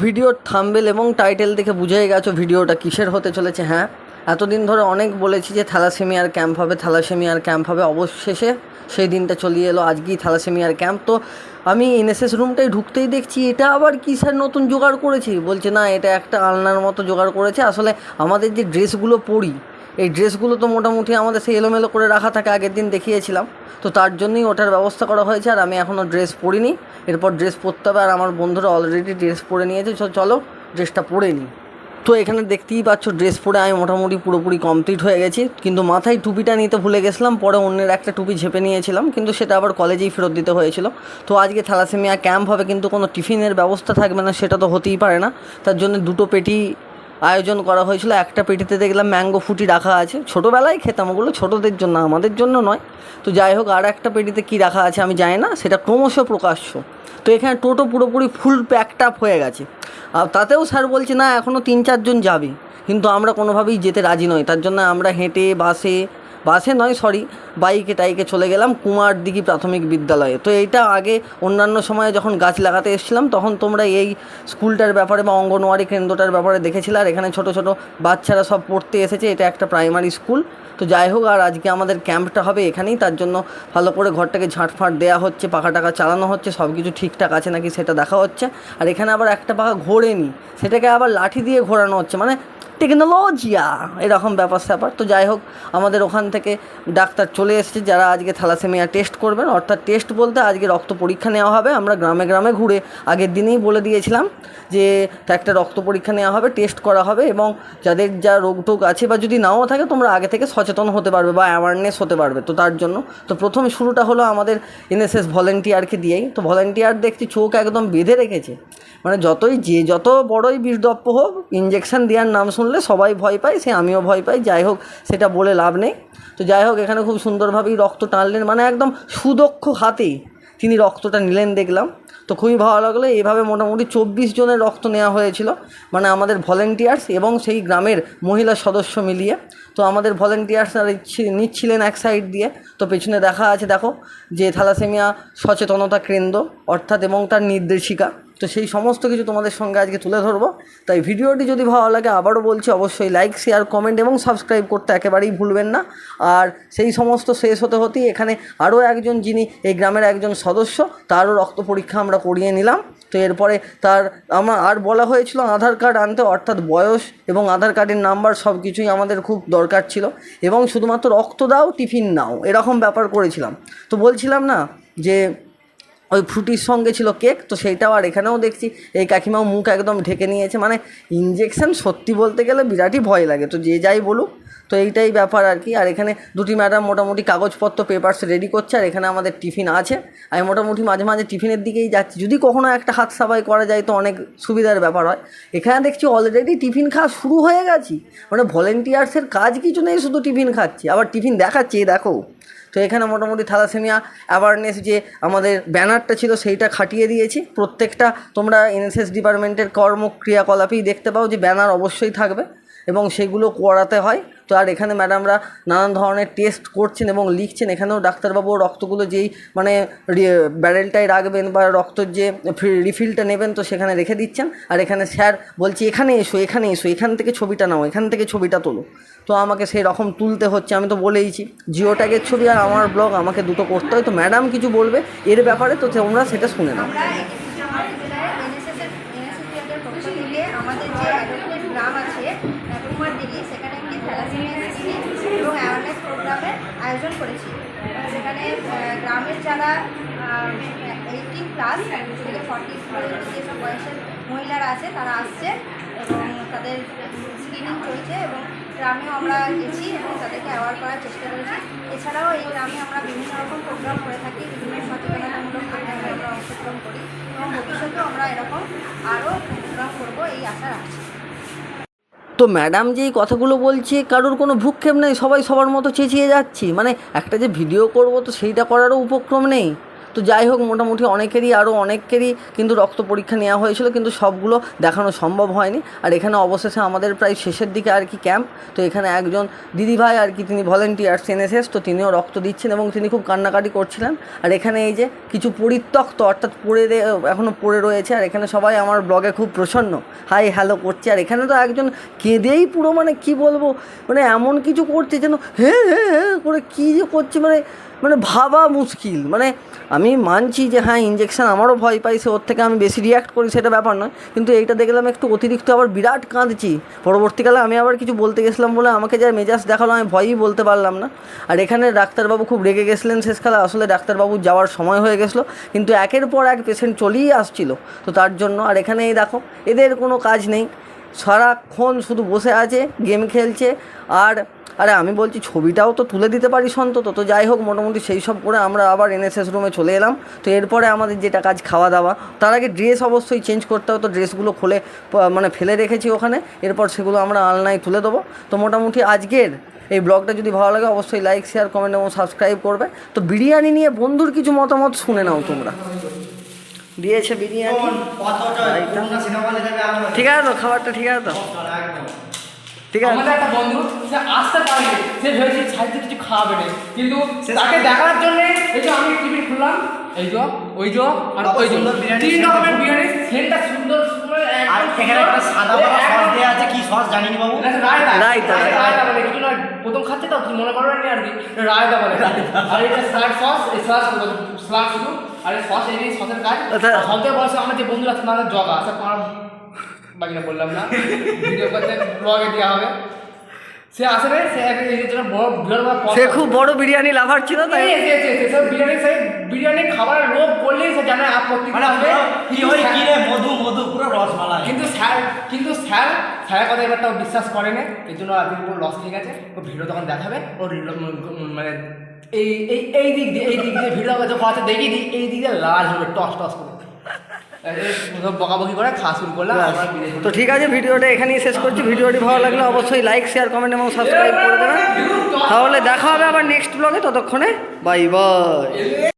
ভিডিওর থাম্বনেল এবং টাইটেল দেখে বুঝেই গেছো ভিডিওটা কিসের হতে চলেছে। হ্যাঁ, এতদিন ধরে অনেক বলেছি যে থ্যালাসেমিয়ার ক্যাম্প হবে, অবশেষে সেই দিনটা চলে এলো। আজকেই থ্যালাসেমিয়ার ক্যাম্প। তো আমি এনএসএস রুমটাই ঢুকতেই দেখছি এটা আবার কিসের নতুন জোগাড় করেছি। বলছে না, এটা একটা আলনার মতো জোগাড় করেছে। আসলে আমাদের যে ড্রেসগুলো পরি, এই ড্রেসগুলো তো মোটামুটি আমাদের সেই এলোমেলো করে রাখা থাকে, আগের দিন দেখিয়েছিলাম। তো তার জন্যই ওটার ব্যবস্থা করা হয়েছে। আর আমি এখনও ড্রেস পরিনি, এরপর ড্রেস পরতে হবে। আর আমার বন্ধুরা অলরেডি ড্রেস পরে নিয়েছে, চলো ড্রেসটা পরে নিই। তো এখানে দেখতেই পাচ্ছ ড্রেস পরে আমি মোটামুটি পুরোপুরি কমপ্লিট হয়ে গেছি, কিন্তু মাথায় টুপিটা নিতে ভুলে গেছিলাম। পরে অন্যের একটা টুপি ঝেপে নিয়েছিলাম, কিন্তু সেটা আবার কলেজেই ফেরত দিতে হয়েছিল। তো আজকে থ্যালাসেমিয়া ক্যাম্প হবে, কিন্তু কোনো টিফিনের ব্যবস্থা থাকবে না, সেটা তো হতেই পারে না। তার জন্য দুটো পেটি আয়োজন করা হয়েছিল। একটা পেটিতে দেখলাম ম্যাঙ্গো ফুটি রাখা আছে, ছোটোবেলায় খেতাম, ওগুলো ছোটোদের জন্য, আমাদের জন্য নয়। তো যাই হোক, আর একটা পেটিতে কী রাখা আছে আমি জানি না, সেটা ক্রমশ প্রকাশ্য। তো এখানে টোটো পুরোপুরি ফুল প্যাকড আপ হয়ে গেছে। আর তাতেও স্যার বলছে না, এখনও 3-4 জন যাবে, কিন্তু আমরা কোনোভাবেই যেতে রাজি নই। তার জন্য আমরা হেঁটে বাইকে টাইকে চলে গেলাম কুমারদিঘি প্রাথমিক বিদ্যালয়ে। তো এইটা আগে অন্যান্য সময়ে যখন গাছ লাগাতে এসেছিলাম, তখন তোমরা এই স্কুলটার ব্যাপারে বা অঙ্গনওয়াড়ি কেন্দ্রটার ব্যাপারে দেখেছিলে। আর এখানে ছোটো ছোটো বাচ্চারা সব পড়তে এসেছে, এটা একটা প্রাইমারি স্কুল। তো যাই হোক, আর আজকে আমাদের ক্যাম্পটা হবে এখানেই। তার জন্য ভালো করে ঘরটাকে ঝাঁটফাঁট দেওয়া হচ্ছে, পাখা টাকা চালানো হচ্ছে, সব কিছু ঠিকঠাক আছে নাকি সেটা দেখা হচ্ছে। আর এখানে আবার একটা পাখা ঘোরেনি, সেটাকে আবার লাঠি দিয়ে ঘোরানো হচ্ছে, মানে টেকনোলজিয়া এরকম ব্যাপার। তো যাই হোক, আমাদের ওখান থেকে ডাক্তার চলে এসেছে যারা আজকে থ্যালাসেমিয়া টেস্ট করবেন। অর্থাৎ টেস্ট বলতে আজকে রক্ত পরীক্ষা নেওয়া হবে। আমরা গ্রামে গ্রামে ঘুরে আগের দিনেই বলে দিয়েছিলাম যে একটা রক্ত পরীক্ষা নেওয়া হবে, টেস্ট করা হবে, এবং যাদের যা রোগ টোগ আছে বা যদি নাও থাকে, তোমরা আগে থেকে সচেতন হতে পারবে বা অ্যাওয়ারনেস হতে পারবে। তো তার জন্য তো প্রথম শুরুটা হলো আমাদের এনএসএস ভলেন্টিয়ারকে দিয়েই। তো ভলেন্টিয়ার দেখছি চোখ একদম বেঁধে রেখেছে, মানে যত বড়ই বিষদপ্প হোক, ইঞ্জেকশন দেওয়ার নাম শুনলে সবাই ভয় পায়, সে আমিও ভয় পাই। যাই হোক, সেটা বলে লাভ নেই। তো যাই হোক, এখানে খুব সুন্দরভাবেই রক্ত টানলেন, মানে একদম সুদক্ষ হাতে তিনি রক্তটা নিলেন দেখলাম। তো খুবই ভালো লাগলো। এইভাবে মোটামুটি 24 জনের রক্ত নেওয়া হয়েছিল, মানে আমাদের ভলেন্টিয়ার্স এবং সেই গ্রামের মহিলা সদস্য মিলিয়ে। তো আমাদের ভলেন্টিয়ার্সরা নিচ্ছিলেন এক সাইড দিয়ে। তো পেছনে দেখা আছে, দেখো, যে থ্যালাসেমিয়া সচেতনতা কেন্দ্র অর্থাৎ, এবং তার নির্দেশিকা। তো সেই সমস্ত কিছু তোমাদের সঙ্গে আজকে তুলে ধরবো। তাই ভিডিওটি যদি ভালো লাগে, আবারও বলছি, অবশ্যই লাইক, শেয়ার, কমেন্ট এবং সাবস্ক্রাইব করতে একেবারেই ভুলবেন না। আর সেই সমস্ত শেষ হতেই এখানে আরও একজন, যিনি এই গ্রামের একজন সদস্য, তারও রক্ত পরীক্ষা আমরা করিয়ে নিলাম। তো এরপরে আর বলা হয়েছিল আধার কার্ড আনতে, অর্থাৎ বয়স এবং আধার কার্ডের নাম্বার সব কিছুই আমাদের খুব দরকার ছিল, এবং শুধুমাত্র রক্ত দাও, টিফিন নাও, এরকম ব্যাপার করেছিলাম। তো বলছিলাম না যে ওই ফ্রুটির সঙ্গে ছিল কেক, তো সেইটাও। আর এখানেও দেখছি এই কাকিমাও মুখ একদম ঢেকে নিয়েছে, মানে ইঞ্জেকশন সত্যি বলতে গেলে বিরাটই ভয় লাগে। তো যে যাই বলুক, তো এইটাই ব্যাপার আর কি। আর এখানে দুটি ম্যাডাম মোটামুটি কাগজপত্র পেপারস রেডি করছে। আর এখানে আমাদের টিফিন আছে, আমি মোটামুটি মাঝে মাঝে টিফিনের দিকেই যাচ্ছি, যদি কখনো একটা হাত সাফাই করা যায় তো অনেক সুবিধার ব্যাপার হয়। এখানে দেখছি অলরেডি টিফিন খাওয়া শুরু হয়ে গেছি, মানে ভলেন্টিয়ার্সের কাজ কিছু নেই, শুধু টিফিন খাচ্ছি, আবার টিফিন দেখাচ্ছি, দেখো। তো এখানে মোটামুটি থ্যালাসেমিয়া অ্যাওয়ারনেস যে আমাদের ব্যানারটা ছিল, সেইটা খাটিয়ে দিয়েছি। প্রত্যেকটা তোমরা এনএসএস ডিপার্টমেন্টের ক্রিয়াকলাপেই দেখতে পাও যে ব্যানার অবশ্যই থাকবে, এবং সেগুলো করাতে হয়। তো আর এখানে ম্যাডামরা নানান ধরনের টেস্ট করছেন এবং লিখছেন। এখানেও ডাক্তারবাবু রক্তগুলো যেই মানে ব্যারেলটায় রাখবেন বা রক্তর যে রিফিলটা নেবেন, তো সেখানে রেখে দিচ্ছেন। আর এখানে স্যার বলছি, এখানে এসো, এখান থেকে ছবিটা নাও, এখান থেকে ছবিটা তোলো। তো আমাকে সেই রকম তুলতে হচ্ছে, আমি তো বলেইছি জিও ট্যাগের ছবি আর আমার ব্লগ আমাকে দুটো করতে হয়। তো ম্যাডাম কিছু বলবে এর ব্যাপারে, তো তোমরা সেটা শুনে নাও। আমাদের যে অ্যাডপ্টেড গ্রাম আছে কুমারদিঘি, সেখানে একটি থ্যালাসেমিয়া স্ক্রিনিং এবং অ্যাওয়ারনেস প্রোগ্রামের আয়োজন করেছি। সেখানে গ্রামের যারা 18+ থেকে 40 যেসব বয়সের মহিলারা আছে তারা আসছে, এবং তাদের স্ক্রিনিং চলছে, এবং গ্রামেও আমরা গেছি এবং তাদেরকে অ্যাওয়ার করার চেষ্টা করেছি। এছাড়াও এই গ্রামে আমরা বিভিন্ন রকম প্রোগ্রাম করে থাকি, বিভিন্ন সচেতনতামূলক প্রোগ্রামে আমরা অংশগ্রহণ করি, এবং ভবিষ্যতেও আমরা এরকম আরও প্রোগ্রাম করবো এই আশা রাখছি। তো ম্যাডাম যেই কথাগুলো বলছে, কারোর কোনো ভ্রুক্ষেপ নেই, সবাই সবার মতো চেঁচিয়ে যাচ্ছি, মানে একটা যে ভিডিও করব তো সেইটা করারও উপক্রম নেই। তো যাই হোক, মোটামুটি অনেকেরই কিন্তু রক্ত পরীক্ষা নেওয়া হয়েছিল, কিন্তু সবগুলো দেখানো সম্ভব হয়নি। আর এখানে অবশেষে আমাদের প্রায় শেষের দিকে আর কি ক্যাম্প। তো এখানে একজন দিদিভাই আর কি, তিনি ভলেন্টিয়ার্স NSS, তো তিনিও রক্ত দিচ্ছেন এবং তিনি খুব কান্নাকাটি করছিলেন। আর এখানে এই যে কিছু পরিত্যক্ত, অর্থাৎ এখনও পড়ে রয়েছে। আর এখানে সবাই আমার ব্লগে খুব প্রসন্ন হাই হ্যালো করছে। আর এখানে তো একজন কেঁদেই পুরো, মানে কি বলবো, মানে এমন কিছু করছে যেন হ্যাঁ করে কী যে করছে, মানে ভাবা মুশকিল। মানে আমি মানছি যে হ্যাঁ, ইঞ্জেকশান আমারও ভয় পাই, সে ওর থেকে আমি বেশি রিয়াক্ট করি, সেটা ব্যাপার নয়, কিন্তু এইটা দেখলাম একটু অতিরিক্ত, আবার বিরাট কাঁদছি। পরবর্তীকালে আমি আবার কিছু বলতে গেছিলাম বলে আমাকে যা মেজাজ দেখালো, আমি ভয়ই বলতে পারলাম না। আর এখানে ডাক্তারবাবু খুব রেগে গেছিলেন শেষকালে। আসলে ডাক্তারবাবু যাওয়ার সময় হয়ে গেছিলো, কিন্তু একের পর এক পেশেন্ট চলেই আসছিল, তো তার জন্য। আর এখানে এই দেখো, এদের কোনো কাজ নেই, সারাক্ষণ শুধু বসে আছে, গেম খেলছে। আরে আমি বলছি ছবিটাও তো তুলে দিতে পারি অন্তত। তো যাই হোক, মোটামুটি সেই সব করে আমরা আবার NSS রুমে চলে এলাম। তো এরপরে আমাদের যেটা কাজ, খাওয়া দাওয়া। তার আগে ড্রেস অবশ্যই চেঞ্জ করতে হতো, ড্রেসগুলো খুলে মানে ফেলে রেখেছি ওখানে, এরপর সেগুলো আমরা আলনায় তুলে দেবো। তো মোটামুটি আজকের এই ব্লগটা যদি ভালো লাগে অবশ্যই লাইক, শেয়ার, কমেন্ট এবং সাবস্ক্রাইব করবে। তো বিরিয়ানি নিয়ে বন্ধুর কিছু মতামত শুনে নাও তোমরা। দিয়েছে বিরিয়ানি, ঠিক আছে তো? খাবারটা ঠিক আছে তো? ঠিক আছে। আমাদের একটা বন্ধু, সে আসতে পারেনি, সে ভেবেছে ছাড়তে কিছু খাওয়াবে না, কিন্তু তাকে দেখার জন্য এই যে আমি টিফিন খুললাম, এই যে ওই যে আর ওই যে 3 রকমের বিরিয়ানি, সেটা সুন্দর সুন্দর। আর এখানে একটা সাদা বড় সস দেয়া আছে, কি সস জানিনি বাবু? রায়তা বলে কিছু না, প্রথম খাচ্ছে তো তুমি মনে করবে না আর কি, রায়তা বলে। আর এটা স্যালাড সস, এই স্যালাড শুধু, আর এই সস, এই সসের কাজ। সবথেকে বড় আমার যে বন্ধু আছে তাদের জগা আছে, বাকি না বললাম না, ভিডিও করতে ব্লগে দেওয়া হবে। সে আসবে, সে খুব বড় বিরিয়ানি লাভার ছিল, তাই বিরিয়ানি খাবারের লোভ করলেই সে জানে আপত্তি আসবে। মধু পুরো রসমালাই। কিন্তু স্যার কথা এবারটাও বিশ্বাস করে না, এই জন্য আজকে পুরো লস খেয়ে গেছে। ও ভিডিও তখন দেখাবে, ওর মানে এই দিক দিয়ে ভিডিও করছে, দেখিয়ে দিই এই দিক দিয়ে লাল হবে, টস করে বকাবকি করে খাওয়া শুরু করলাম। তো ঠিক আছে, ভিডিওটা এখানেই শেষ করছি। ভিডিওটি ভালো লাগলে অবশ্যই লাইক, শেয়ার, কমেন্ট এবং সাবস্ক্রাইব করে দেবেন। তাহলে দেখা হবে আবার নেক্সট ব্লগে, ততক্ষণে বাই বাই।